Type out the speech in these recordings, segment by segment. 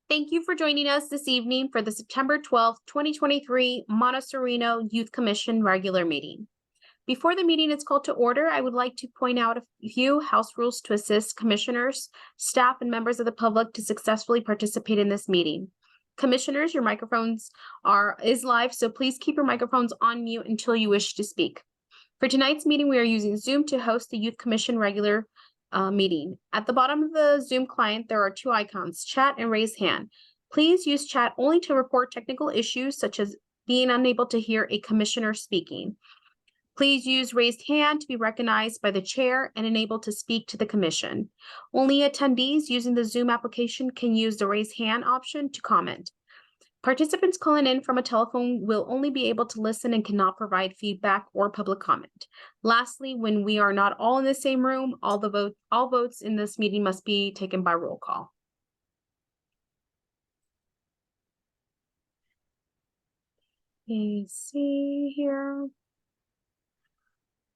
Thank you for joining us this evening for the September 12th, 2023 Monte Sereno Youth Commission regular meeting. Before the meeting is called to order, I would like to point out a few house rules to assist commissioners, staff, and members of the public to successfully participate in this meeting. Commissioners, your microphones is live, so please keep your microphones on mute until you wish to speak. For tonight's meeting, we are using Zoom to host the Youth Commission regular meeting. At the bottom of the Zoom client, there are two icons, chat and raise hand. Please use chat only to report technical issues such as being unable to hear a commissioner speaking. Please use raised hand to be recognized by the chair and enabled to speak to the commission. Only attendees using the Zoom application can use the raise hand option to comment. Participants calling in from a telephone will only be able to listen and cannot provide feedback or public comment. Lastly, when we are not all in the same room, all votes in this meeting must be taken by roll call. Let's see here.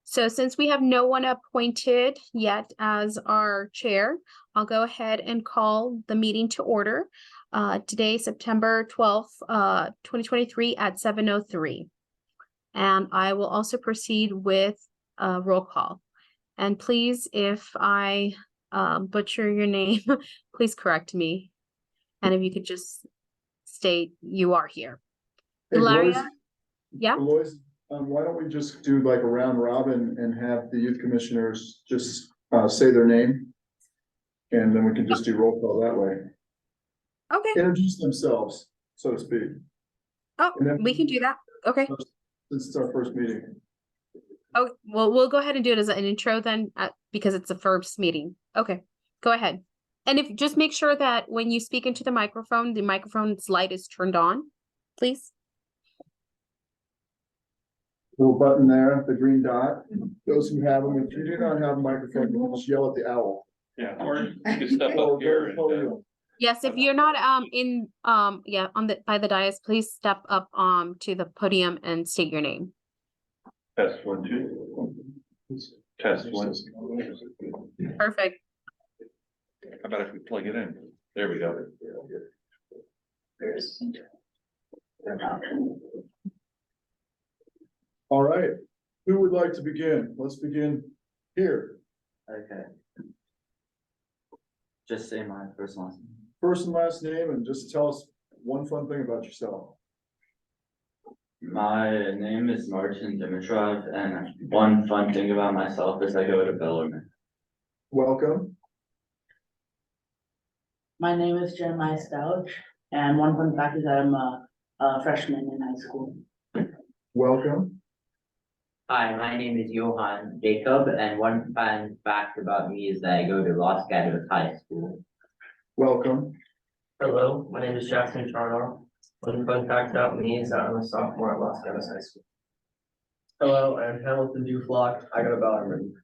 So since we have no one appointed yet as our chair, I'll go ahead and call the meeting to order. Today, September 12th, 2023 at 7:03. And I will also proceed with roll call. And please, if I butcher your name, please correct me. And if you could just state you are here. Hey, Hilaria? Yeah? Lois, why don't we just do like a round robin and have the youth commissioners just say their name? And then we can just do roll call that way. Okay. Introduce themselves, so to speak. Oh, we can do that. Okay. Since it's our first meeting. Oh, well, we'll go ahead and do it as an intro then, because it's the first meeting. Okay, go ahead. And if just make sure that when you speak into the microphone's light is turned on, please. Little button there, the green dot. Those who have them, if you do not have a microphone, you can just yell at the owl. Yeah, or you can step up here and Yes, if you're not by the dais, please step up to the podium and state your name. test 1, 2. Test 1. Perfect. How about if we plug it in? There we go. All right, who would like to begin? Let's begin here. Okay. Just say my first and last name. First and last name, and just tell us one fun thing about yourself. My name is Martin Dimitrov, and one fun thing about myself is I go to Bellarmine. Welcome. My name is Jeremiah Stouch, and one fun fact is that I'm a freshman in high school. Welcome. Hi, my name is Johan Jacob, and one fun fact about me is that I go to Los Gatos High School. Welcome. Hello, my name is Jackson Charnor. One fun fact about me is that I'm a sophomore at Los Gatos High School. Hello, I'm Hamilton Duflock. I go to Bellarmine.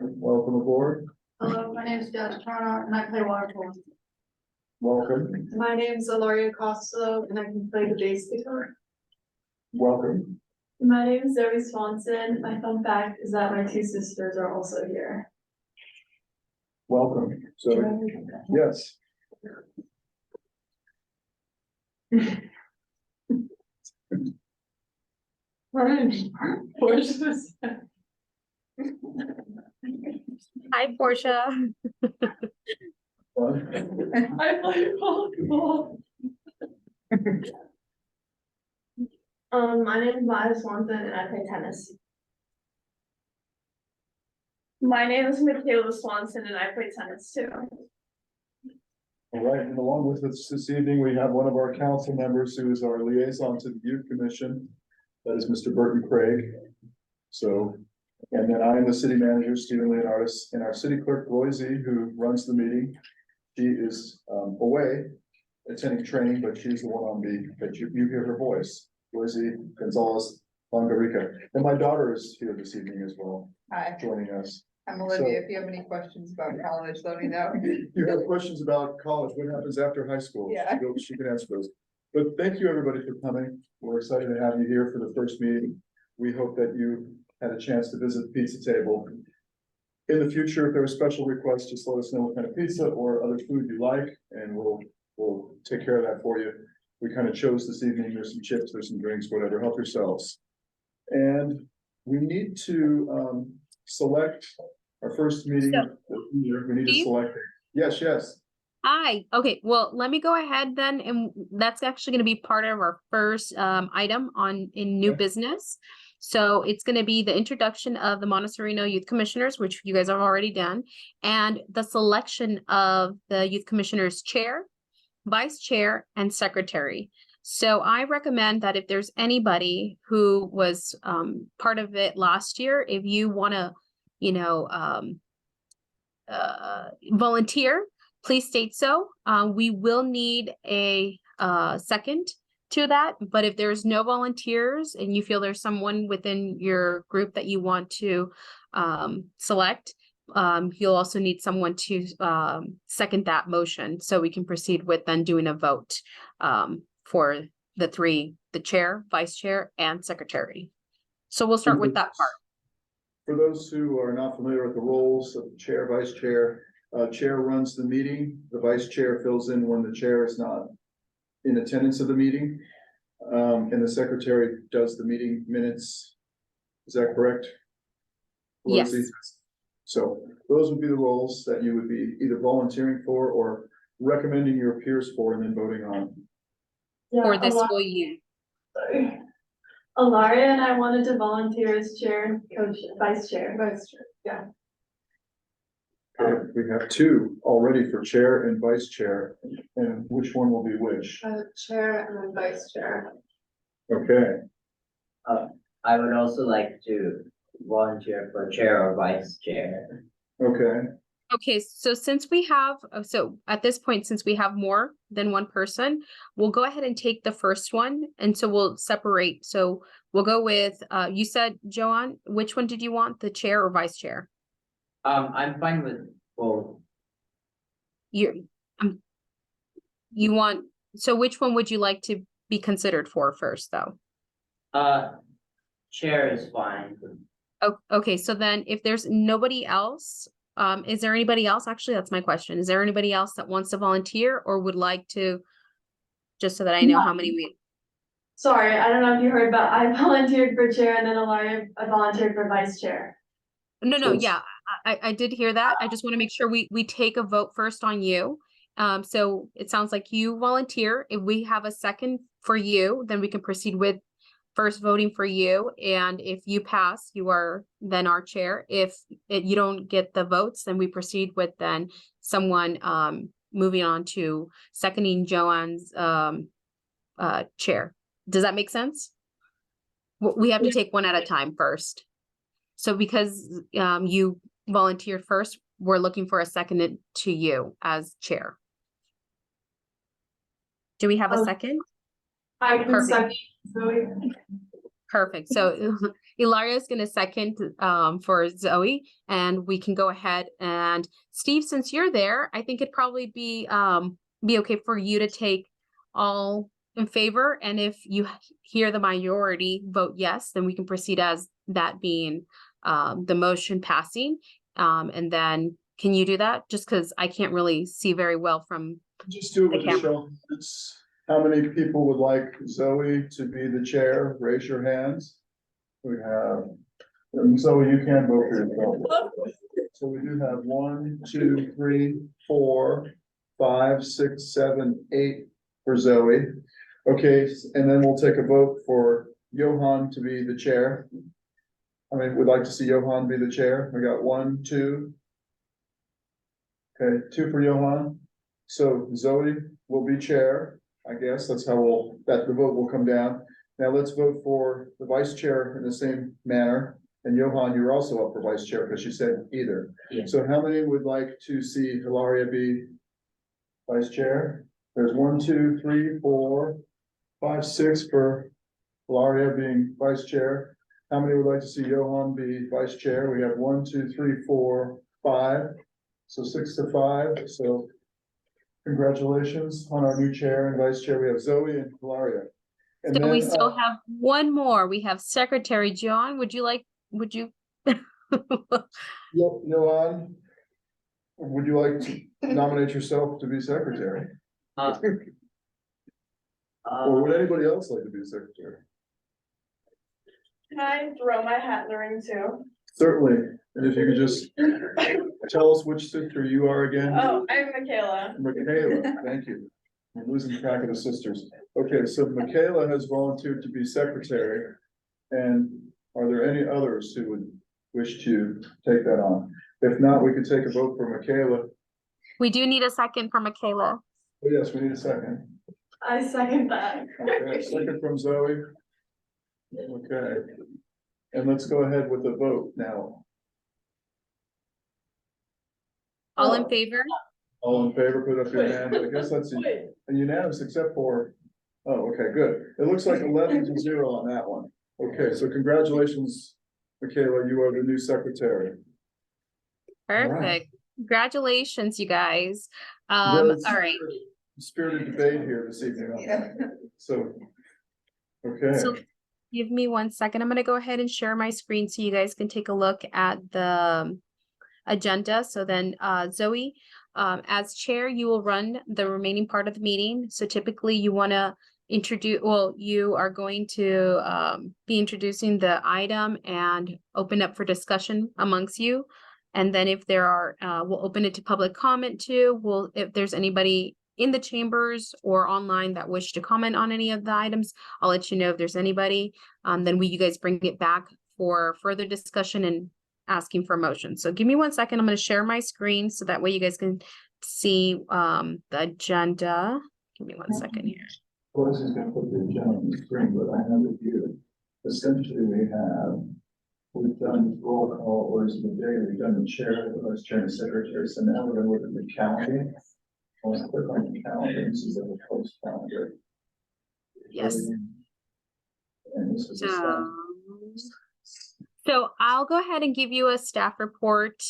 Welcome aboard. Hello, my name is Jessica Turner and I play water polo. Welcome. My name is Aloria Costello and I can play the bass guitar. Welcome. My name is Zoe Swanson. My fun fact is that my two sisters are also here. Welcome. So, yes. My name is Portia. Hi, Portia. I play volleyball. My name is Maya Swanson and I play tennis. My name is Michaela Swanson and I play tennis too. All right, and along with us this evening, we have one of our council members who is our liaison to the Youth Commission. That is Mr. Burton Craig. So, and then I am the city manager, Stephen Leonardis, and our city clerk, Boise, who runs the meeting. She is away attending training, but she's the one on that you hear her voice. Boise Gonzalez Longarica. And my daughter is here this evening as well. Hi, Joining us. I'm Olivia. If you have any questions about college, let me know. You have questions about college, what happens after high school? Yeah. She can answer those. But thank you, everybody, for coming. We're excited to have you here for the first meeting. We hope that you had a chance to visit the pizza table. in the future, if there are special requests, just let us know what kind of pizza or other food you like, and we'll take care of that for you. We kind of chose this evening, there's some chips, there's some drinks, whatever, help yourselves. And we need to, select our first meeting of the year, we need to Steve? select. Yes. Hi, okay, well, let me go ahead then, and that's actually gonna be part of our first item in new Okay. business. So it's gonna be the introduction of the Monte Sereno Youth Commissioners, which you guys have already done, and the selection of the Youth Commissioners Chair, Vice Chair, and Secretary. So I recommend that if there's anybody who was part of it last year, if you wanna, volunteer, please state so. We will need a second to that, but if there's no volunteers and you feel there's someone within your group that you want to select, you'll also need someone to second that motion, so we can proceed with then doing a vote for the chair, vice chair, and secretary. So we'll start with that part. For those who are not familiar with the roles of chair, vice chair, chair runs the meeting, the vice chair fills in when the chair is not in attendance of the meeting. And the secretary does the meeting minutes. Is that correct? Yes. So those would be the roles that you would be either volunteering for or recommending your peers for and then voting on. For this school year. Sorry. Ilaria and I wanted to volunteer as chair and vice chair. Yeah. Okay, we have two already for chair and vice chair, and which one will be which? Chair and then vice chair. Okay, I would also like to volunteer for chair or vice chair. okay, Okay, so since we have, so at this point, since we have more than one person, we'll go ahead and take the first one, and so we'll separate. So we'll go with, you said, Joanne, which one did you want, the chair or vice chair? I'm fine with both. You want, so which one would you like to be considered for first, though? Chair is fine. Oh, okay, so then if there's nobody else, is there anybody else? Actually, that's my question. Is there anybody else that wants to volunteer or would like to, just so that I know how many we, Sorry, I don't know if you heard, but I volunteered for chair and then Ilaria, I volunteered for vice chair. no, So- yeah, I did hear that. I just want to make sure we take a vote first on you. So it sounds like you volunteer. If we have a second for you, then we can proceed with first voting for you. And if you pass, you are then our chair. If you don't get the votes, then we proceed with then someone moving on to seconding Joanne's chair. Does that make sense? We have to take one at a time first. So because you volunteered first, we're looking for a second to you as chair. Do we have a second? I can Perfect. second Zoe. Perfect. So Ilaria is going to second for Zoe, and we can go ahead and Steve, since you're there, I think it'd probably be okay for you to take all in favor. And if you hear the majority vote yes, then we can proceed as that being the motion passing. And then can you do that? Just because I can't really see very well from just do it with The the show. It's, how many people would like Zoe to be the chair? Raise your hands. We have, and Zoe, you can vote for yourself. So we do have 1, 2, 3, 4, 5, 6, 7, 8 for Zoe. Okay, and then we'll take a vote for Johan to be the chair. I mean, we'd like to see Johan be the chair. We got 1, 2. Okay, 2 for Johan. So Zoe will be chair, I guess. That's how the vote will come down. Now let's vote for the vice chair in the same manner. And Johan, you're also up for vice chair because you said either. Yeah. So how many would like to see Hilaria be vice chair? There's 1, 2, 3, 4, 5, 6 for Hilaria being vice chair. How many would like to see Johan be vice chair? We have 1, 2, 3, 4, 5. So 6 to 5. So congratulations on our new chair and vice chair. We have Zoe and Hilaria. And So we then, still have one more. We have Secretary John. Would you? Yep, Johan, would you like to nominate yourself to be secretary? Uh, Or would anybody else like to be secretary? Can I throw my hat in the ring too? Certainly, and if you could just tell us which sister you are again. Oh, I'm Michaela. Michaela, thank you. I'm losing track of the sisters. Okay, so Michaela has volunteered to be secretary. And are there any others who would wish to take that on? If not, we could take a vote for Michaela. We do need a second for Michaela. Oh, yes, we need a second. I second that. Okay, second from Zoe. Okay. And let's go ahead with the vote now. All in favor? All in favor, put up your hand. I guess that's a unanimous except for, oh, okay, good. It looks like 11-0 on that one. Okay, so congratulations, Michaela, you are the new secretary. right. Perfect. Congratulations, you guys. Very All right. Spirited debate here this evening. Yeah. So, okay. So give me 1 second. I'm going to go ahead and share my screen so you guys can take a look at the agenda. So then, Zoe, as chair, you will run the remaining part of the meeting. So typically you want to introduce, well, you are going to be introducing the item and open up for discussion amongst you. And then if there are, we'll open it to public comment too. If there's anybody in the chambers or online that wish to comment on any of the items, I'll let you know if there's anybody. Then you guys bring it back for further discussion and asking for a motion. So give me 1 second. I'm going to share my screen so that way you guys can see the agenda. Give me 1 second here. Well, this is gonna put the agenda on the screen, but I have it here. Essentially, we've done roll call orders of the day, we've done the chair, the vice chair, and secretary, so now we're gonna look at the calendar. I'll click on the calendar, this is like a post calendar. Yes. And this is a staff. So I'll go ahead and give you a staff report.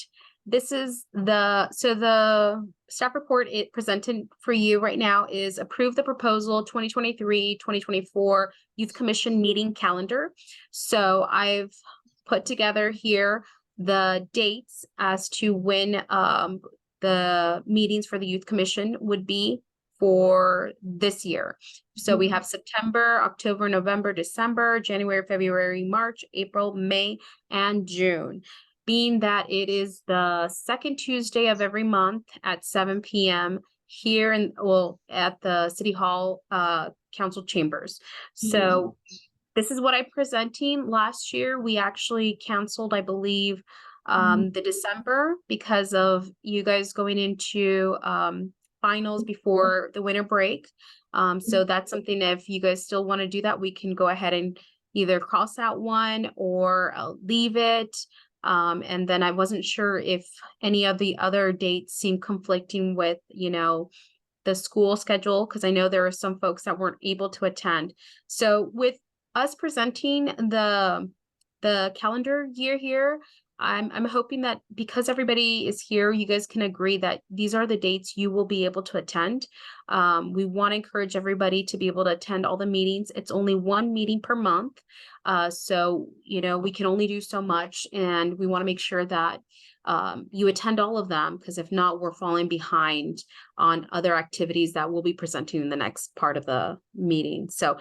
This is the staff report it presented for you right now is approve the proposal 2023-2024 Youth Commission meeting calendar. So I've put together here the dates as to when the meetings for the Youth Commission would be for this year. So we have September, October, November, December, January, February, March, April, May, and June. Being that it is the second Tuesday of every month at 7 p.m. here at the City Hall Council Chambers. So this is what I'm presenting. Last year, we actually canceled, I believe, the December because of you guys going into finals before the winter break. So that's something that if you guys still want to do that, we can go ahead and either cross out one or leave it. And then I wasn't sure if any of the other dates seemed conflicting with, the school schedule, because I know there are some folks that weren't able to attend. So with us presenting the calendar year here, I'm hoping that because everybody is here, you guys can agree that these are the dates you will be able to attend. We want to encourage everybody to be able to attend all the meetings. It's only one meeting per month. So, we can only do so much, and we want to make sure that you attend all of them, because if not, we're falling behind on other activities that we'll be presenting in the next part of the meeting. So,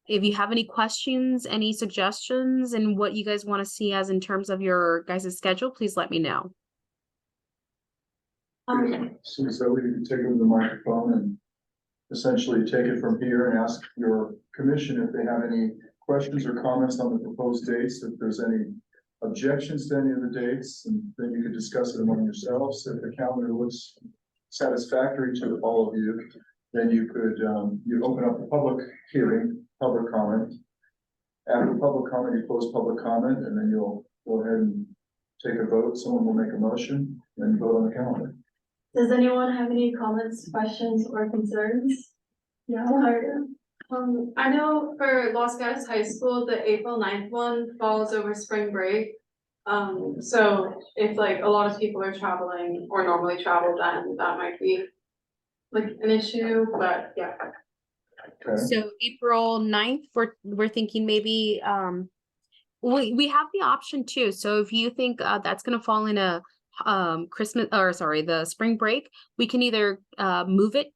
if you have any questions, any suggestions, and what you guys want to see as in terms of your guys' schedule, please let me know. So Zoe, you can take over the microphone and essentially take it from here and ask your commission if they have any questions or comments on the proposed dates, if there's any objections to any of the dates, and then you could discuss it among yourselves. If the calendar looks satisfactory to all of you, then you could, you open up the public hearing, public comment. After public comment, you close public comment, and then you'll go ahead and take a vote. Someone will make a motion, and then vote on the calendar. Does anyone have any comments, questions, or concerns? Yeah. I know for Los Gatos High School, the April 9th one falls over spring break. So if like a lot of people are traveling or normally travel, then that might be like an issue, but yeah. Okay. So April 9th, we're thinking maybe We have the option too, so if you think that's gonna fall in a Christmas, or sorry, the spring break, we can either move it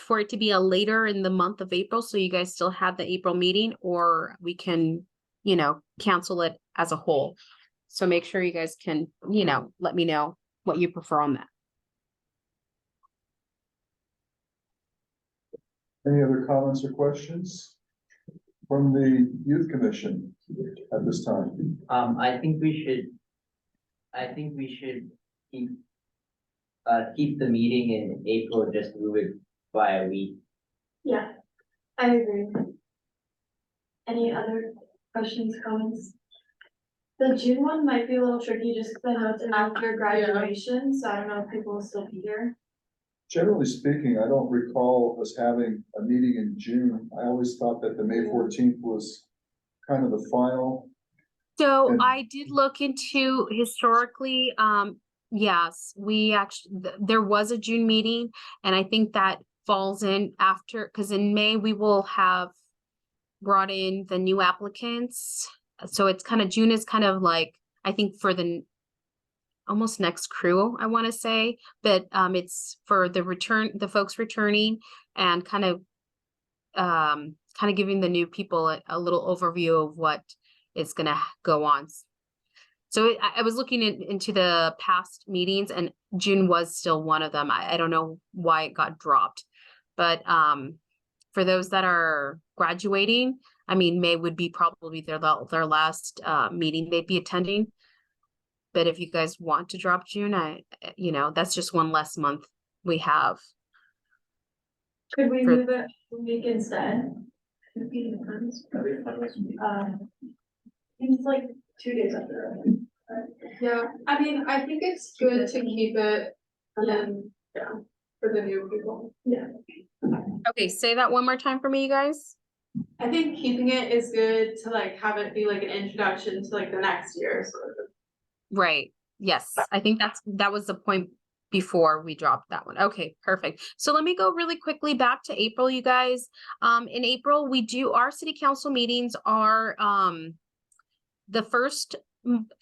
for it to be a later in the month of April, so you guys still have the April meeting, or we can, you know, cancel it as a whole. So make sure you guys can, you know, let me know what you prefer on that. Any other comments or questions from the youth commission at this time? I think we should keep the meeting in April, just move it by a week. Yeah, I agree. Any other questions, comments? The June one might be a little tricky just because I know it's after graduation, so I don't know if people will still be here. Generally speaking, I don't recall us having a meeting in June. I always thought that the May 14th was kind of the final. So And- I did look into historically, yes, we actually, there was a June meeting, and I think that falls in after, because in May we will have brought in the new applicants. So it's kind of, June is kind of like, I think for the almost next crew, I want to say, but it's for the folks returning, and kind of giving the new people a little overview of what is gonna go on. So I was looking into the past meetings, and June was still one of them. I don't know why it got dropped, but for those that are graduating, I mean, May would be probably their last meeting they'd be attending. But if you guys want to drop June, you know, that's just one less month we have. Could we For- move it a week instead? It's like 2 days after. Yeah, I mean, I think it's good to keep it, for the new people. Yeah. Okay, say that one more time for me, you guys. I think keeping it is good to like have it be like an introduction to like the next year, sort of. Right, yes, I think that was the point before we dropped that one. Okay, perfect. So let me go really quickly back to April, you guys. In April, our city council meetings are the first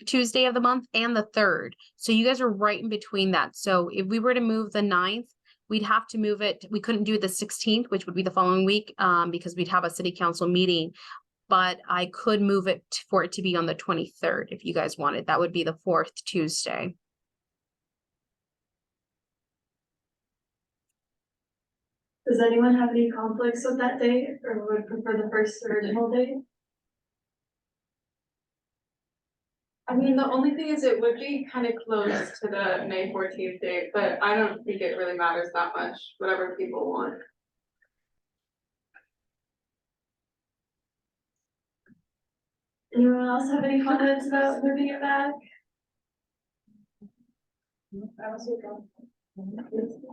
Tuesday of the month and the third. So you guys are right in between that. So if we were to move the 9th, we'd have to move it. We couldn't do the 16th, which would be the following week, because we'd have a city council meeting. But I could move it for it to be on the 23rd if you guys wanted. That would be the 4th Tuesday. Does anyone have any conflicts with that date or would prefer the first original date? I mean, the only thing is it would be kind of close to the May 14th date, but I don't think it really matters that much, whatever people want. Anyone else have any comments about moving it back? I was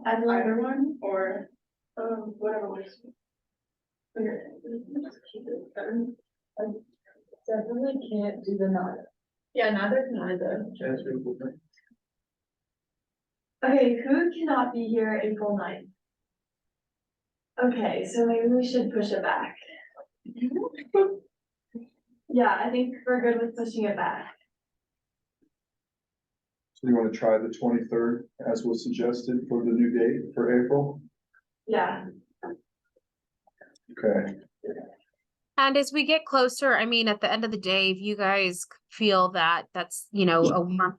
either one or whatever works. Okay. I definitely can't do the nine. Yeah, neither can I though. Okay, who cannot be here April 9th? Okay, so maybe we should push it back. Yeah, I think we're good with pushing it back. So you want to try the 23rd as was suggested for the new date for April? Yeah. Okay. And as we get closer, I mean, at the end of the day, if you guys feel that that's, you know, a month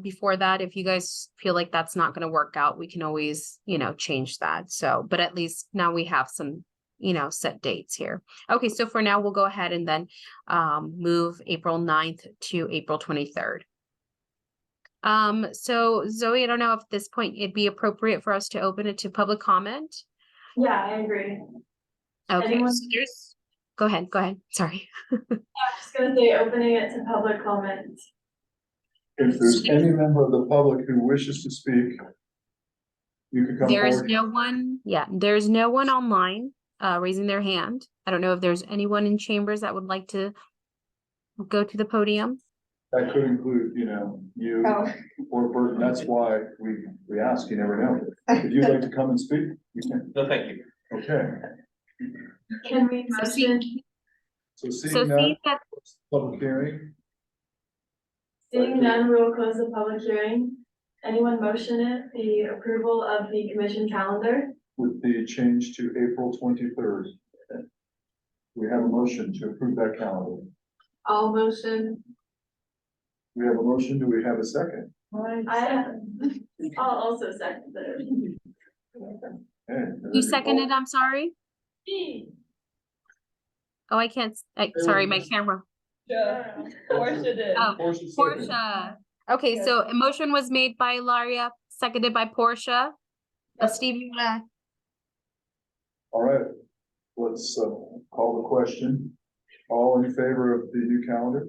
before that, if you guys feel like that's not going to work out, we can always, you know, change that. So, but at least now we have some, you know, set dates here. Okay, so for now, we'll go ahead and then move April 9th to April 23rd. So Zoe, I don't know if at this point it'd be appropriate for us to open it to public comment. Yeah, I agree. Okay, Anyone- so go ahead, sorry. I'm just gonna say opening it to public comment. If there's any member of the public who wishes to speak, you can come There's forward. no one, there's no one online raising their hand. I don't know if there's anyone in chambers that would like to go to the podium. That could include, you know, you or Burton. That's why we ask, you never know. If you'd like to come and speak, you can. No, thank you. Okay. Can we So see- motion So So seeing that, seeing that, public hearing, Seeing none, we'll close the public hearing. Anyone motion it, the approval of the commission calendar? with the change to April 23rd. We have a motion to approve that calendar. All motion. We have a motion. Do we have a second? I'll also second it. Okay, you seconded, I'm sorry? Oh, I can't, sorry, my camera. Yeah, Portia did. Oh, Portia seconded. Portia. Okay, so a motion was made by Ilaria, seconded by Portia. Steve, you wanna? All right, let's call the question. All in favor of the new calendar?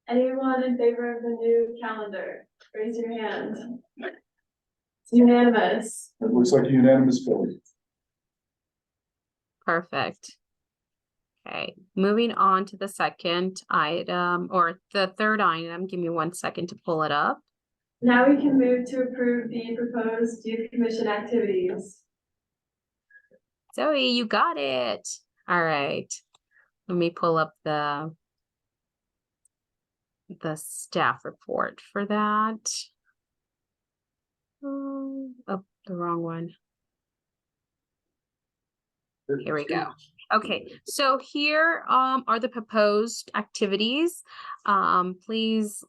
Anyone in favor of the new calendar? Raise your hand. It's unanimous. It looks like a unanimous vote. Perfect. Okay, moving on to the second item, or the third item. Give me 1 second to pull it up. Now we can move to approve the proposed youth commission activities. Zoe, you got it. All right. Let me pull up the staff report for that. Oh, the wrong one. Here we go. Okay, so here are the proposed activities. Please,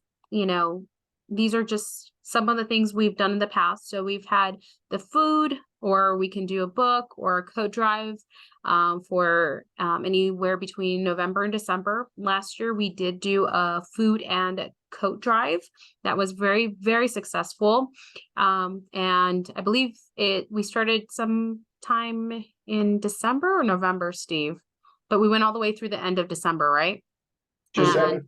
these are just some of the things we've done in the past. So we've had the food, or we can do a book or a code drive for anywhere between November and December. Last year, we did do a food and coat drive that was very, very successful. And I believe we started sometime in December or November, Steve, but we went all the way through the end of December, right? Just And-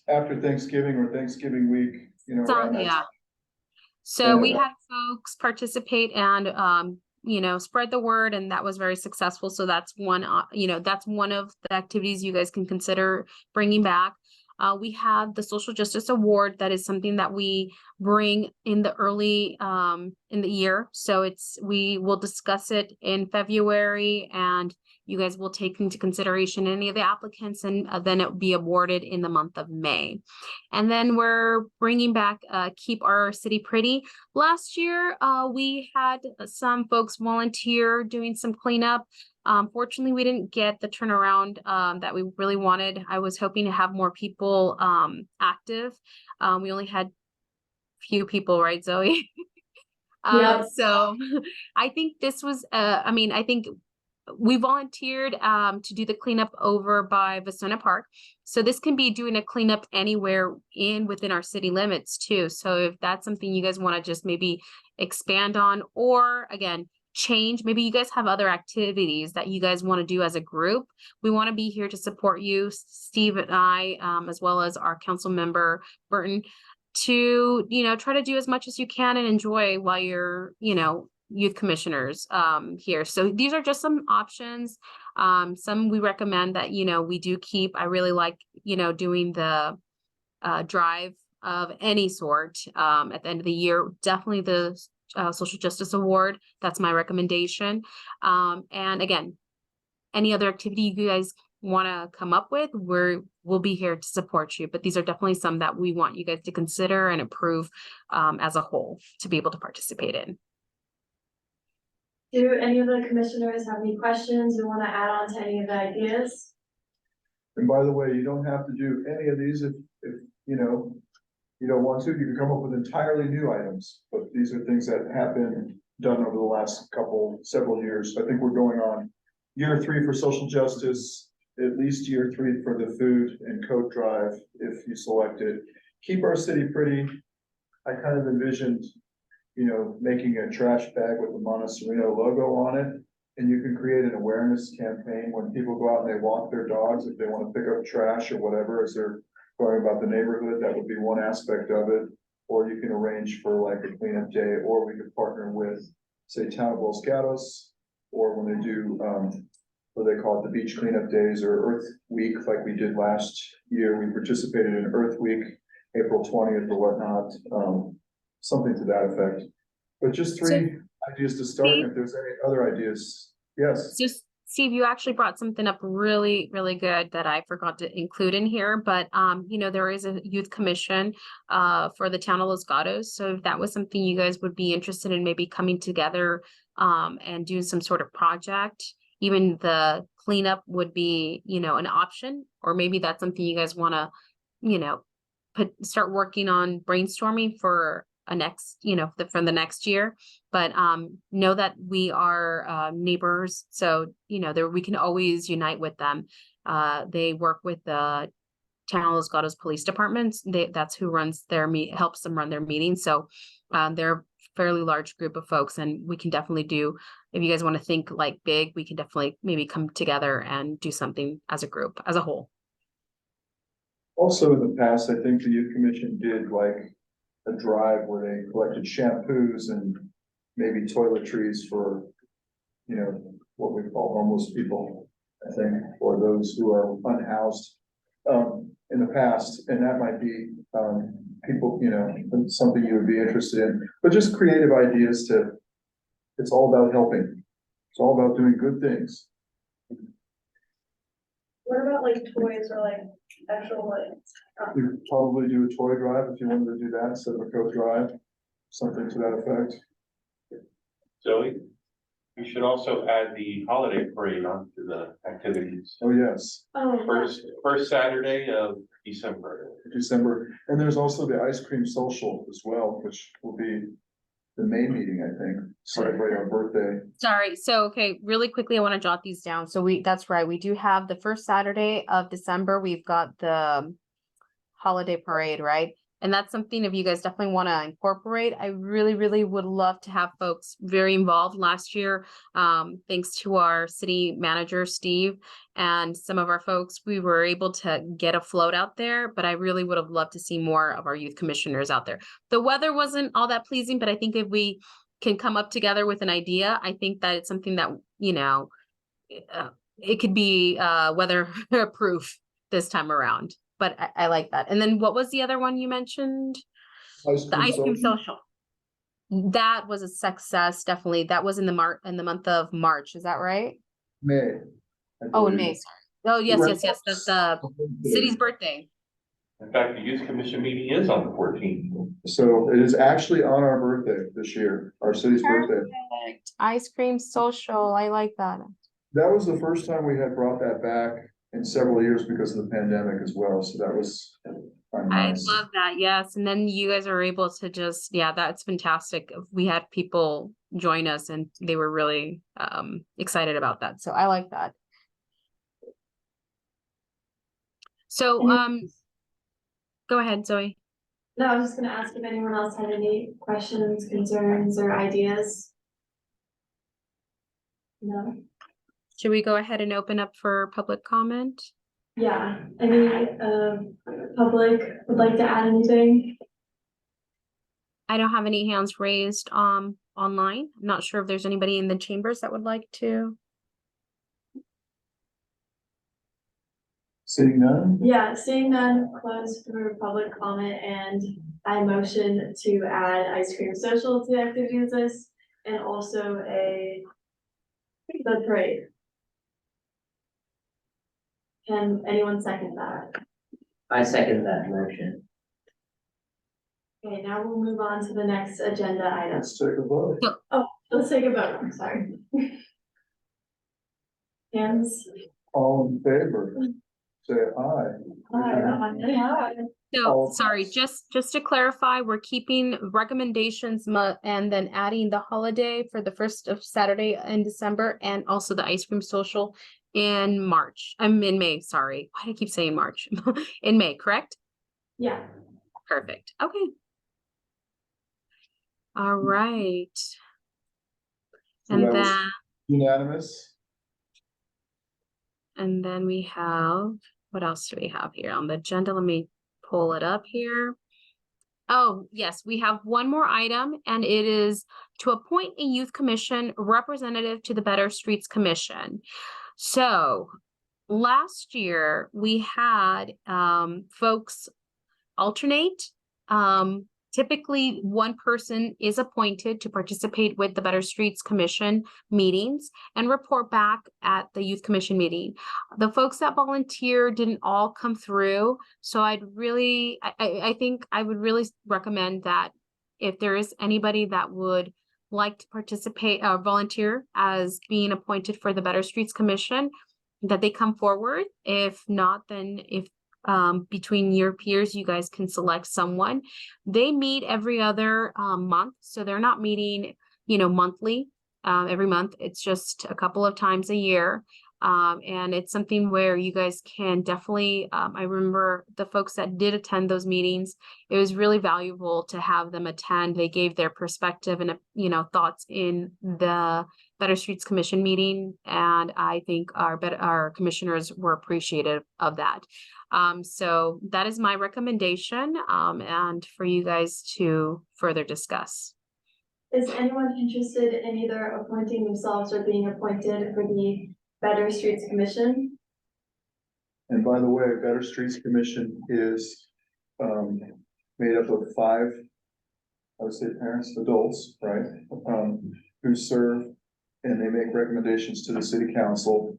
after Thanksgiving or Thanksgiving week, around that yeah. time. So we And, had folks participate and, spread the word, and that was very successful. So that's one, that's one of the activities you guys can consider bringing back. We have the Social Justice Award. That is something that we bring in the early, in the year. So we will discuss it in February, and you guys will take into consideration any of the applicants, and then it will be awarded in the month of May. And then we're bringing back Keep Our City Pretty. Last year, we had some folks volunteer doing some cleanup. Fortunately, we didn't get the turnaround that we really wanted. I was hoping to have more people active. We only had few people, right, Zoe? Yeah. So I think this was, I think we volunteered to do the cleanup over by Vasona Park. So this can be doing a cleanup anywhere within our city limits too. So if that's something you guys want to just maybe expand on, or again, change, maybe you guys have other activities that you guys want to do as a group, we want to be here to support you, Steve and I, as well as our council member Burton, to try to do as much as you can and enjoy while you're youth commissioners here. So these are just some options. Some we recommend that we do keep. I really like doing the drive of any sort at the end of the year. Definitely the Social Justice Award. That's my recommendation. And again, any other activity you guys want to come up with, we'll be here to support you. But these are definitely some that we want you guys to consider and approve as a whole to be able to participate in. Do any of the commissioners have any questions or want to add on to any of the ideas? And by the way, you don't have to do any of these if you don't want to. You can come up with entirely new items, but these are things that have been done over the last several years. I think we're going on year 3 for social justice, at least year 3 for the food and coat drive, if you select it. Keep Our City Pretty. I kind of envisioned, making a trash bag with the Monte Sereno logo on it. And you can create an awareness campaign when people go out and they walk their dogs, if they want to pick up trash or whatever, as they're going about the neighborhood, that would be one aspect of it. Or you can arrange for like a cleanup day, or we could partner with, say, Town of Los Gatos, or when they do, what they call it, the beach cleanup days or Earth Week, like we did last year. We participated in Earth Week, April 20th or whatnot, something to that effect. But just 3 ideas to start. If there's any other ideas, yes. So Steve, you actually brought something up really, really good that I forgot to include in here, but you know, there is a youth commission for the town of Los Gatos. So if that was something you guys would be interested in maybe coming together and doing some sort of project, even the cleanup would be, you know, an option, or maybe that's something you guys want to, you know, start working on brainstorming for a next, you know, from the next year. But know that we are neighbors, so you know, there we can always unite with them. They work with the town of Los Gatos Police Departments. That's who runs their helps them run their meetings. So they're a fairly large group of folks, and we can definitely do, if you guys want to think like big, we can definitely maybe come together and do something as a group, as a whole. Also in the past, I think the youth commission did like a drive where they collected shampoos and maybe toiletries for, you know, what we call homeless people, I think, or those who are unhoused in the past. And that might be people, you know, something you would be interested in, but just creative ideas it's all about helping. It's all about doing good things. What about like toys or like actual like? You could probably do a toy drive if you wanted to do that instead of a coat drive, something to that effect. Zoe, you should also add the holiday parade onto the activities. Oh, yes, Oh, First Saturday of December. December. And there's also the ice cream social as well, which will be the May meeting, I think, celebrate our birthday. Sorry. So, okay, really quickly, I want to jot these down. So that's right. We do have the first Saturday of December. We've got the holiday parade, right? And that's something if you guys definitely want to incorporate. I really, really would love to have folks very involved. Last year, thanks to our city manager, Steve, and some of our folks, we were able to get a float out there, but I really would have loved to see more of our youth commissioners out there. The weather wasn't all that pleasing, but I think if we can come up together with an idea, I think that it's something that, you know, it could be weather proof this time around. But I like that. And then what was the other one you mentioned? The ice cream social. That was a success, definitely. That was in the month of March. Is that right? May. Oh, in May. Sorry. Oh, yes. That's the city's birthday. In fact, the youth commission meeting is on the 14th. So it is actually on our birthday this year, our city's birthday. Perfect. Ice cream social. I like that. That was the first time we had brought that back in several years because of the pandemic as well. So that was nice. I love that. Yes. And then you guys are able to just, yeah, that's fantastic. We had people join us and they were really excited about that. So I like that. So go ahead, Zoe. no, I was just gonna ask if anyone else had any questions, concerns, or ideas. No? Should we go ahead and open up for public comment? Yeah, any public would like to add anything? I don't have any hands raised online. I'm not sure if there's anybody in the chambers that would like to. Seeing none? Yeah, seeing none, close for public comment, and I motion to add ice cream social to the activities list and also the parade. Can anyone second that? I second that motion. Okay, now we'll move on to the next agenda item. Let's take a vote. Let's take a vote, I'm sorry. Hands. All in favor, say aye. So, sorry, just to clarify, we're keeping recommendations and then adding the holiday for the first of Saturday in December and also the ice cream social in March. I'm in May, sorry. Why do I keep saying March? In May, correct? Yeah. Perfect. Okay. All right. So And that was then unanimous. And then we have, what else do we have here on the agenda? Let me pull it up here. Oh, yes, we have one more item, and it is to appoint a youth commission representative to the Better Streets Commission. So last year we had folks alternate. typically one person is appointed to participate with the Better Streets Commission meetings and report back at the Youth Commission meeting. The folks that volunteer didn't all come through, so I think I would really recommend that if there is anybody that would like to participate or volunteer as being appointed for the Better Streets Commission, that they come forward. If not, then if between your peers, you guys can select someone. They meet every other month, so they're not meeting, monthly, every month. It's just a couple of times a year. And it's something where you guys can definitely, I remember the folks that did attend those meetings, it was really valuable to have them attend. They gave their perspective and, thoughts in the Better Streets Commission meeting. And I think our commissioners were appreciative of that. So that is my recommendation, and for you guys to further discuss. Is anyone interested in either appointing themselves or being appointed for the Better Streets Commission? And by the way, Better Streets Commission is made up of 5, I would say parents, adults, right? Who serve, and they make recommendations to the city council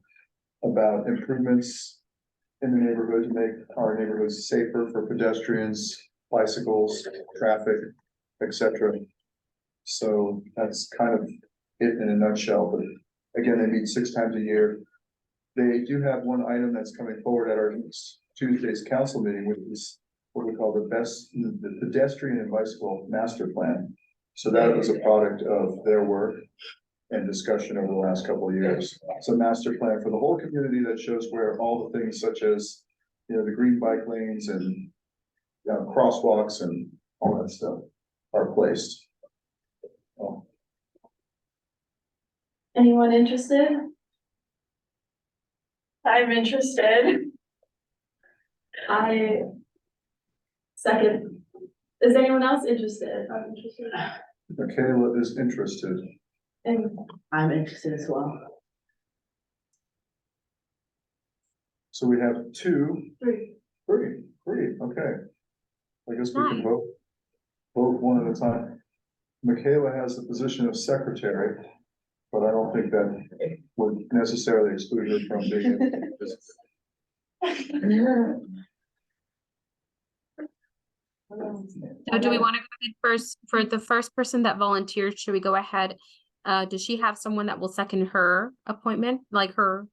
about improvements in the neighborhood to make our neighborhoods safer for pedestrians, bicycles, traffic, etc. So that's kind of it in a nutshell, but again, they meet 6 times a year. They do have one item that's coming forward at our Tuesday's council meeting, which is what we call the pedestrian and bicycle master plan. So that was a product of their work and discussion over the last couple of years. It's a master plan for the whole community that shows where all the things such as, the green bike lanes and crosswalks and all that stuff are placed. Oh. Anyone interested? I'm interested. I second. Is anyone else interested? I'm interested. Michaela is interested. And I'm interested as well. So we have 2, 3. 3, okay. I guess we can Nice. vote one at a time. Michaela has the position of secretary, but I don't think that would necessarily exclude her from being. So do we want to go ahead first for the first person that volunteered? Should we go ahead? Does she have someone that will second her appointment, like her?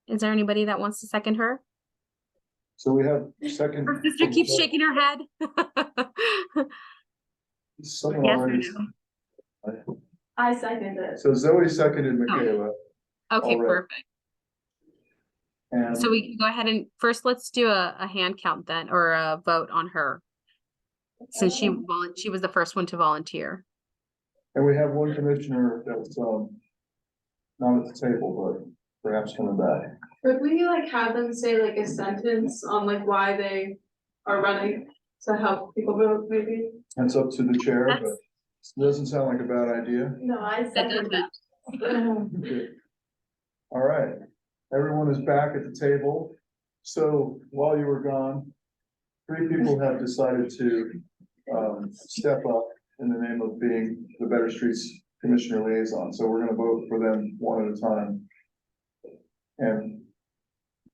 Is there anybody that wants to second her? So we have second. Her sister keeps shaking her head. Someone Yes or already. no? I second it. So Zoe seconded Michaela, Okay, All right. perfect. and So we can go ahead and first let's do a hand count then, or a vote on her. Since she was the first one to volunteer. we have one commissioner that's not at the table, but perhaps coming back. Could we have them say a sentence on why they are running to help people vote maybe? That's up to the chair, but That's- it doesn't sound like a bad idea. No, I That second does that. Okay. All right, everyone is back at the table. So while you were gone, 3 people have decided to step up in the name of being the Better Streets Commissioner Liaison. So we're gonna vote for them one at a time. And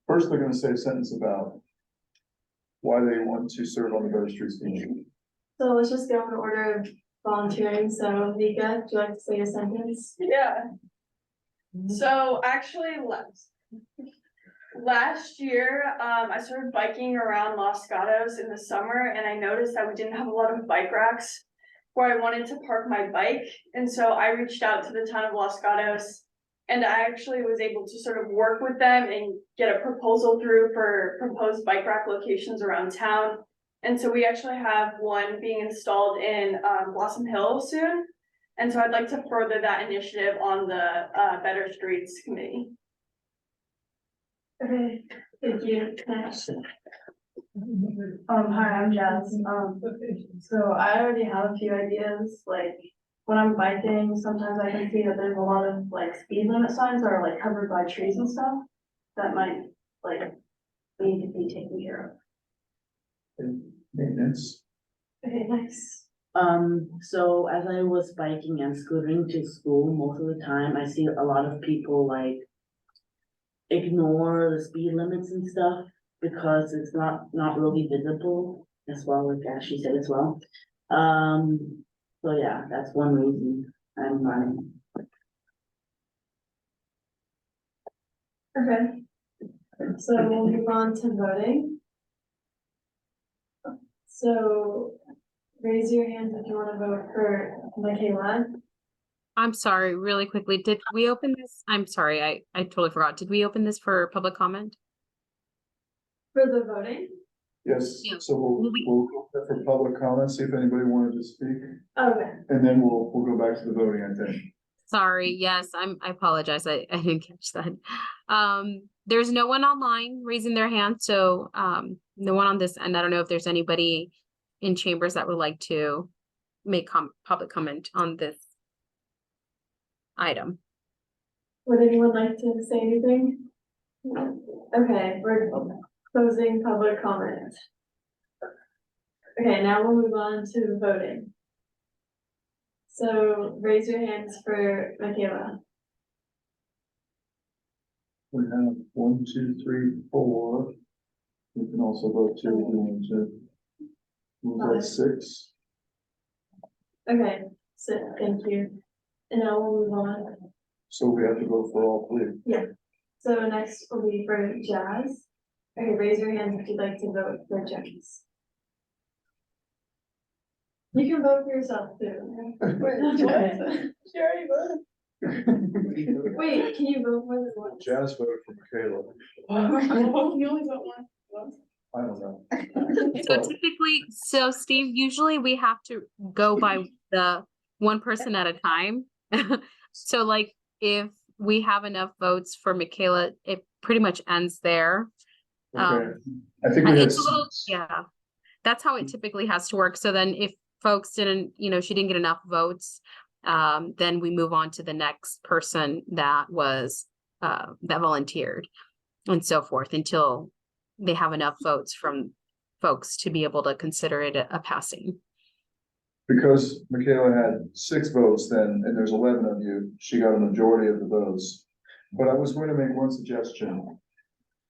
first, they're gonna say a sentence about why they want to serve on the Better Streets Commission. So let's just go in order of volunteering. So Vika, would you like to say a sentence? Yeah. So actually, last year, I started biking around Los Gatos in the summer, and I noticed that we didn't have a lot of bike racks where I wanted to park my bike. And so I reached out to the town of Los Gatos, and I actually was able to sort of work with them and get a proposal through for proposed bike rack locations around town. And so we actually have one being installed in Blossom Hill soon. And so I'd like to further that initiative on the Better Streets Committee. Okay, thank you. Next. Hi, I'm Jazz. So I already have a few ideas, when I'm biking, sometimes I can see that there's a lot of speed limit signs that are covered by trees and stuff that might need to be taken care of. Maintenance. Okay, nice. So as I was biking and scootering to school, most of the time I see a lot of people like ignore the speed limits and stuff because it's not really visible as well, like as she said as well. So yeah, that's one reason I'm running. Okay. So we'll move on to voting. So raise your hand if you want to vote for Michaela. I'm sorry, really quickly, did we open this? I'm sorry, I totally forgot. Did we open this for public comment? For the voting? Yes, Yeah. so we'll go for public comments, see if anybody wanted to speak, Okay. and then we'll go back to the voting, I think. Sorry, yes, I apologize, I didn't catch that. There's no one online raising their hand, so, no one on this end. I don't know if there's anybody in chambers that would like to make public comment on this item. Would anyone like to say anything? Okay, we're closing public comment. Okay, now we'll move on to voting. So raise your hands for Michaela. We have 1, 2, 3, 4. We can also vote 2 if you want to. Was that 6? Okay, so thank you. And now we'll move on. So we have to vote for all 3. So next will be for Jazz. Okay, raise your hand if you'd like to vote for Jazz. You can vote for yourself too. She already voted. Wait, can you vote more than once? Jazz voted for Michaela. You only vote once. I don't know. So typically, so Steve, usually we have to go by the one person at a time. So like, if we have enough votes for Michaela, it pretty much ends there. Okay. I think we had It's a little, 6. yeah, that's how it typically has to work. So then if folks didn't, she didn't get enough votes, then we move on to the next person that was, that volunteered and so forth until they have enough votes from folks to be able to consider it a passing. Because Michaela had 6 votes then, and there's 11 of you, she got a majority of the votes. But I was going to make one suggestion.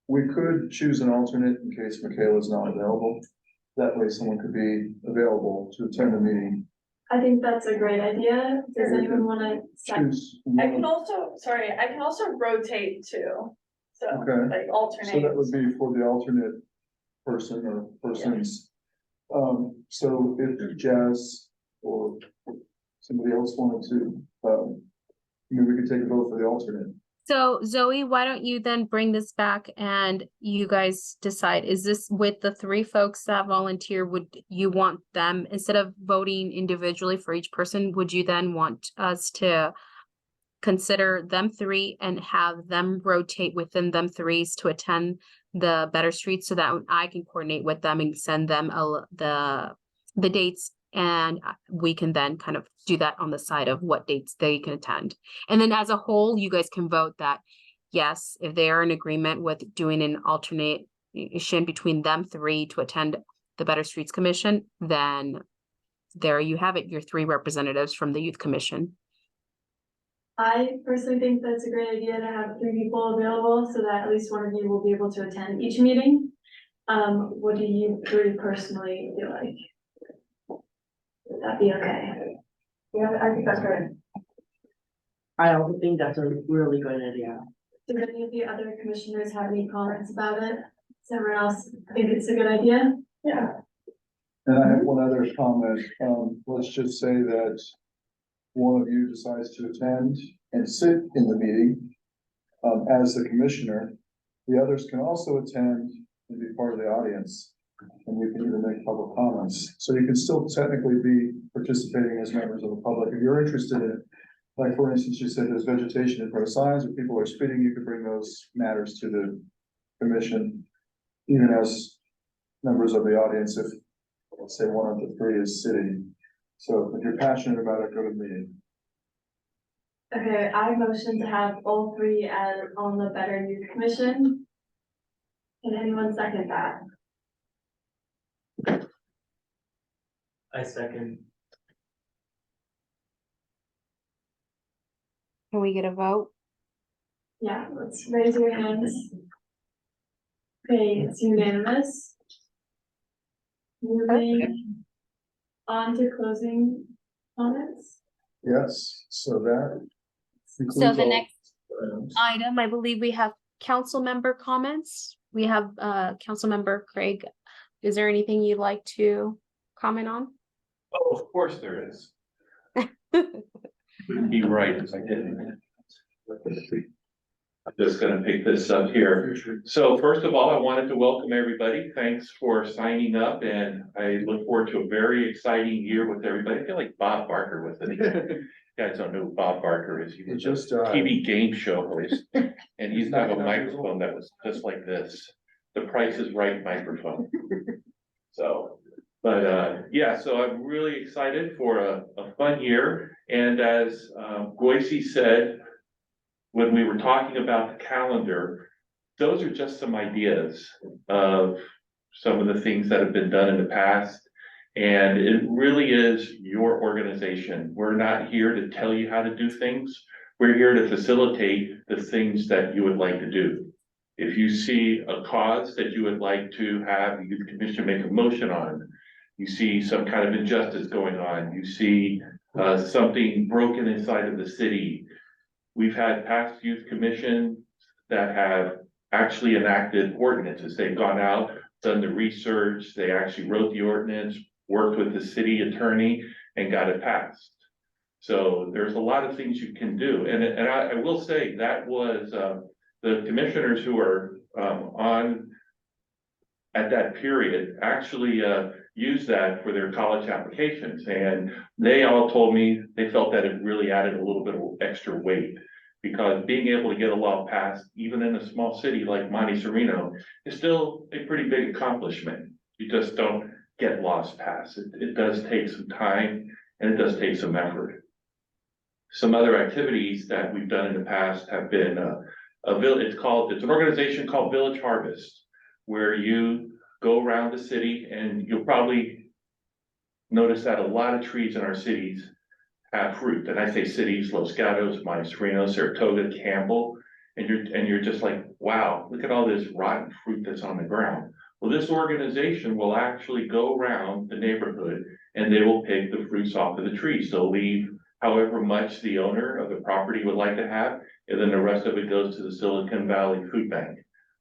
We could choose an alternate in case Michaela's not available. That way someone could be available to attend the meeting. I think that's a great idea. Does anyone want to second? Choose I one can of- also rotate too, so Okay. like alternate. So that would be for the alternate person or persons. So if Jazz or somebody else wanted to, maybe we could take a vote for the alternate. So Zoe, why don't you then bring this back and you guys decide, is this with the 3 folks that volunteer, would you want them, instead of voting individually for each person, would you then want us to consider them 3 and have them rotate within them 3s to attend the Better Streets so that I can coordinate with them and send them the dates, and we can then kind of do that on the side of what dates they can attend. And then as a whole, you guys can vote that, yes, if they are in agreement with doing an alternation between them 3 to attend the Better Streets Commission, then there you have it, your 3 representatives from the Youth Commission. I personally think that's a great idea to have 3 people available so that at least one of you will be able to attend each meeting. What do you 3 personally feel like? Would that be okay? Yeah, I think that's great. I also think that's a really good idea. Do any of the other commissioners have any comments about it? Does everyone else think it's a good idea? Yeah. And I have one other comment. Let's just say that one of you decides to attend and sit in the meeting as the commissioner. The others can also attend and be part of the audience. And you can even make public comments. So you can still technically be participating as members of the public. If you're interested in it, like for instance, you said there's vegetation in front of signs or people are speeding, you could bring those matters to the commission, even as members of the audience, if let's say one of the 3 is sitting. So if you're passionate about it, go to the meeting. Okay, I motion to have all 3 on the Better Youth Commission. Can anyone second that? I second. Can we get a vote? Yeah, let's raise your hands. Okay, it's unanimous. Moving on to closing comments. Yes, so that. So concludes the all next items. item, I believe we have council member comments. We have council member Craig. Is there anything you'd like to comment on? Oh, of course there is. Be right as I didn't. I'm just gonna pick this up here. So first of all, I wanted to welcome everybody. Thanks for signing up, and I look forward to a very exciting year with everybody. I feel like Bob Barker with it. You guys don't know who Bob Barker is. He He was just a died. TV game show host, and he used to have a 99 years old. microphone that was just like this. The Price is Right microphone. So, but yeah, so I'm really excited for a fun year. And as Boise said, when we were talking about the calendar, those are just some ideas of some of the things that have been done in the past. And it really is your organization. We're not here to tell you how to do things. We're here to facilitate the things that you would like to do. If you see a cause that you would like to have the youth commission make a motion on, you see some kind of injustice going on, you see something broken inside of the city. We've had past youth commissions that have actually enacted ordinances. They've gone out, done the research, they actually wrote the ordinance, worked with the city attorney, and got it passed. So there's a lot of things you can do. And I will say that was the commissioners who are on at that period actually used that for their college applications. And they all told me they felt that it really added a little bit of extra weight, because being able to get a law passed, even in a small city like Monte Sereno, is still a pretty big accomplishment. You just don't get laws passed. It does take some time, and it does take some effort. Some other activities that we've done in the past have been it's an organization called Village Harvest, where you go around the city, and you'll probably notice that a lot of trees in our cities have fruit. And I say cities: Los Gatos, Monte Sereno, Saratoga, Campbell, and you're just like, wow, look at all this rotten fruit that's on the ground. Well, this organization will actually go around the neighborhood, and they will pick the fruits off of the trees. They'll leave however much the owner of the property would like to have, and then the rest of it goes to the Silicon Valley Food Bank.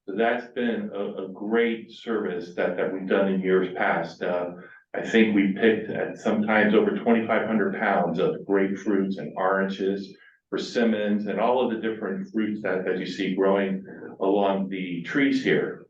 So that's been a great service that we've done in years past. I think we picked at sometimes over 2,500 pounds of grapefruits and oranges, persimmons, and all of the different fruits that you see growing along the trees here.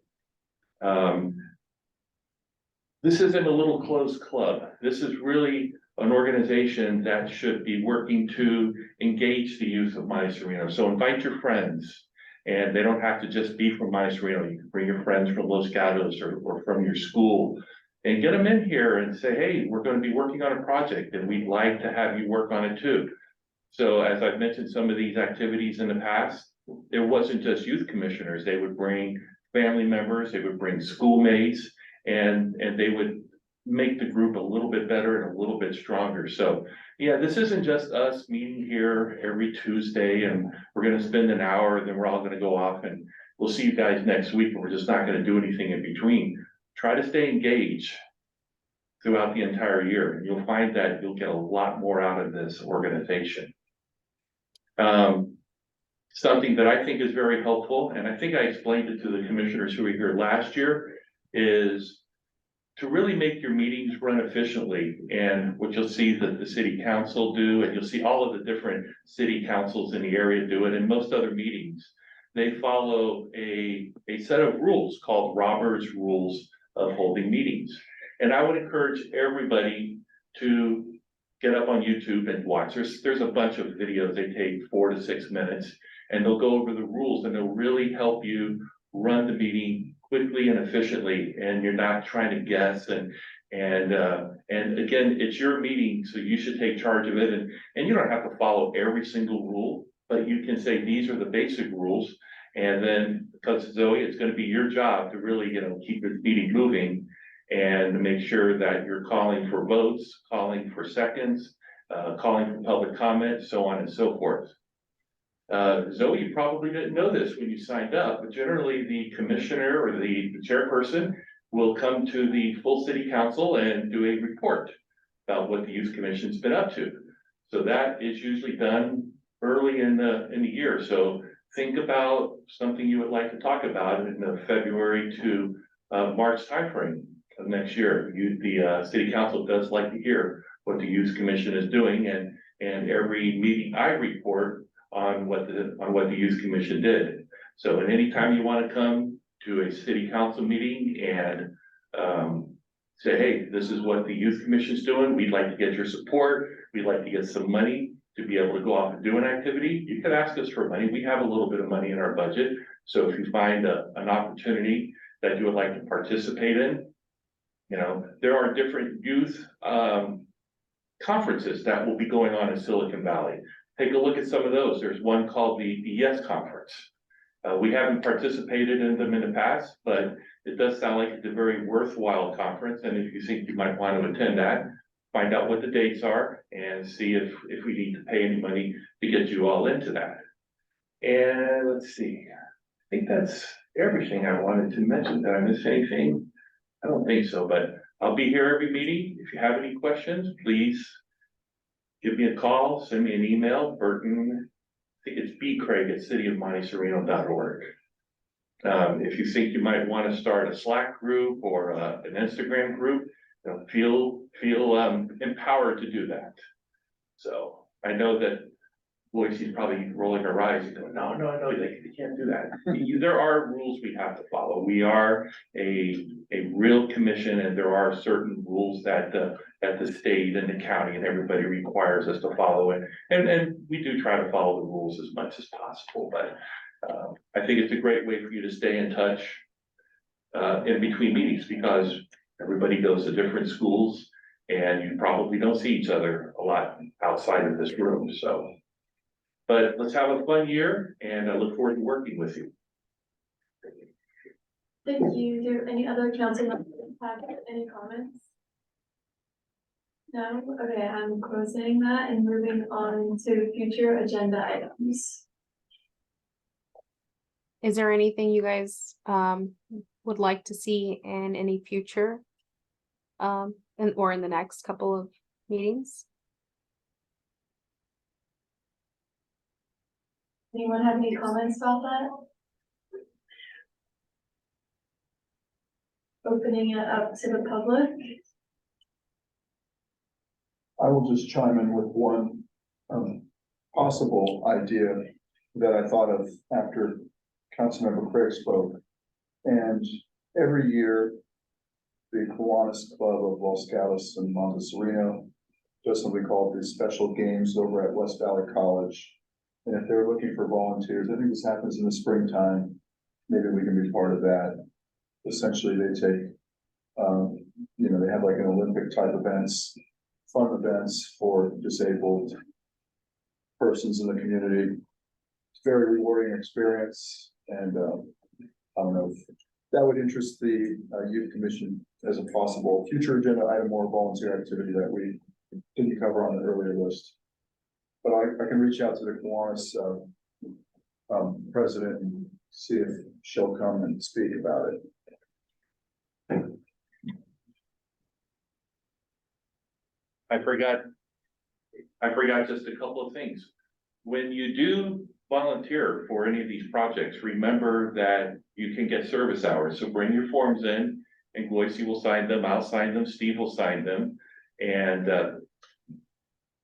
This isn't a little closed club. This is really an organization that should be working to engage the youth of Monte Sereno. So invite your friends, and they don't have to just be from Monte Sereno. You can bring your friends from Los Gatos or from your school, and get them in here and say, hey, we're going to be working on a project, and we'd like to have you work on it too. So as I've mentioned some of these activities in the past, it wasn't just youth commissioners. They would bring family members, they would bring schoolmates, and they would make the group a little bit better and a little bit stronger. So yeah, this isn't just us meeting here every Tuesday and we're going to spend an hour and then we're all going to go off and we'll see you guys next week, and we're just not going to do anything in between. Try to stay engaged throughout the entire year, and you'll find that you'll get a lot more out of this organization. Something that I think is very helpful, and I think I explained it to the commissioners who were here last year, is to really make your meetings run efficiently. And what you'll see that the city council do, and you'll see all of the different city councils in the area do it, and most other meetings, they follow a set of rules called Robert's Rules of Holding Meetings. And I would encourage everybody to get up on YouTube and watch. There's a bunch of videos. They take 4 to 6 minutes, and they'll go over the rules, and they'll really help you run the meeting quickly and efficiently, and you're not trying to guess. And again, it's your meeting, so you should take charge of it. And you don't have to follow every single rule, but you can say these are the basic rules. And then, because Zoe, it's going to be your job to really, keep the meeting moving. and make sure that you're calling for votes, calling for seconds, calling for public comment, so on and so forth. Zoe, you probably didn't know this when you signed up, but generally the commissioner or the chairperson will come to the full city council and do a report about what the youth commission's been up to. So that is usually done early in the year. So think about something you would like to talk about in the February to March timeframe of next year. The city council does like to hear what the youth commission is doing, and every meeting I report on what the youth commission did. So at any time you want to come to a city council meeting and say, hey, this is what the youth commission is doing. We'd like to get your support. We'd like to get some money to be able to go off and do an activity. You can ask us for money. We have a little bit of money in our budget. So if you find an opportunity that you would like to participate in, you know, there are different youth conferences that will be going on in Silicon Valley. Take a look at some of those. There's one called the YES Conference. We haven't participated in them in the past, but it does sound like it's a very worthwhile conference. And if you think you might want to attend that, find out what the dates are and see if we need to pay any money to get you all into that. And let's see, I think that's everything I wanted to mention. Did I miss anything? I don't think so, but I'll be here every meeting. If you have any questions, please give me a call, send me an email, Burton, I think it's bcraig@cityofmontesereno.org. If you think you might want to start a Slack group or an Instagram group, you know, feel empowered to do that. So I know that Boise's probably rolling her eyes and going, no, they can't do that. There are rules we have to follow. We are a real commission, and there are certain rules that the state and the county and everybody requires us to follow it. And we do try to follow the rules as much as possible, but I think it's a great way for you to stay in touch in between meetings, because everybody goes to different schools and you probably don't see each other a lot outside of this room, so. But let's have a fun year, and I look forward to working with you. Thank you. Do any other council members have any comments? No? Okay, I'm closing that and moving on to future agenda items. Is there anything you guys would like to see in any future or in the next couple of meetings? Anyone have any comments about that? Opening it up to the public. I will just chime in with one possible idea that I thought of after Councilmember Craig spoke. And every year, the Kiwanis Club of Los Gatos and Monte Sereno does something called the Special Games over at West Valley College. And if they're looking for volunteers, I think this happens in the springtime, maybe we can be part of that. Essentially, they take, you know, they have like an Olympic type events, fun events for disabled persons in the community. It's a very rewarding experience, and I don't know if that would interest the youth commission as a possible future agenda item or volunteer activity that we didn't cover on the earlier list. But I can reach out to the Kiwanis president and see if she'll come and speak about it. I forgot just a couple of things. When you do volunteer for any of these projects, remember that you can get service hours. So bring your forms in, and Boise will sign them, I'll sign them, Steve will sign them. And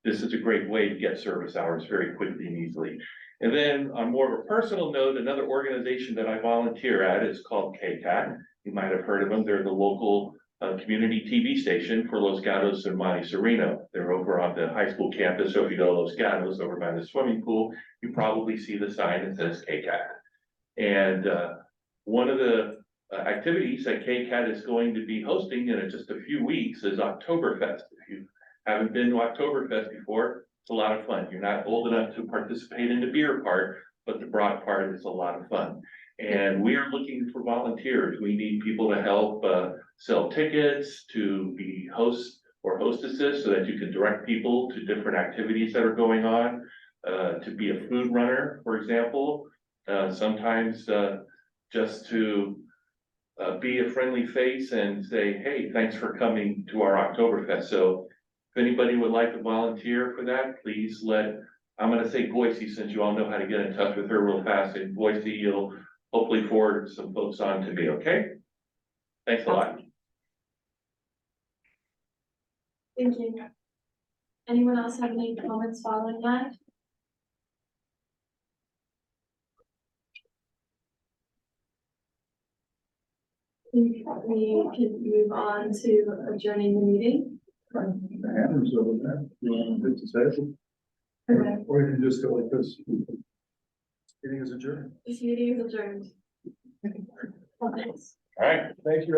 this is a great way to get service hours very quickly and easily. And then on more of a personal note, another organization that I volunteer at is called KCAT. You might have heard of them. They're the local community TV station for Los Gatos and Monte Sereno. They're over on the high school campus. So if you go to Los Gatos over by the swimming pool, you probably see the sign that says KCAT. And one of the activities that KCAT is going to be hosting in just a few weeks is Oktoberfest. If you haven't been to Oktoberfest before, it's a lot of fun. You're not old enough to participate in the beer part, but the broad part is a lot of fun. And we are looking for volunteers. We need people to help sell tickets, to be hosts or hostesses so that you can direct people to different activities that are going on. To be a food runner, for example, sometimes just to be a friendly face and say, hey, thanks for coming to our Oktoberfest. So if anybody would like to volunteer for that, please I'm gonna say Boise, since you all know how to get in touch with her real fast. And Boise, you'll hopefully forward some folks on to me, okay? Thanks a lot. Thank you. Anyone else have any comments following that? We can move on to adjourning the meeting. The hands over there. You want to say something? Okay. Or you can just go like this. Meeting is adjourned. This meeting is adjourned. All right. Thank you.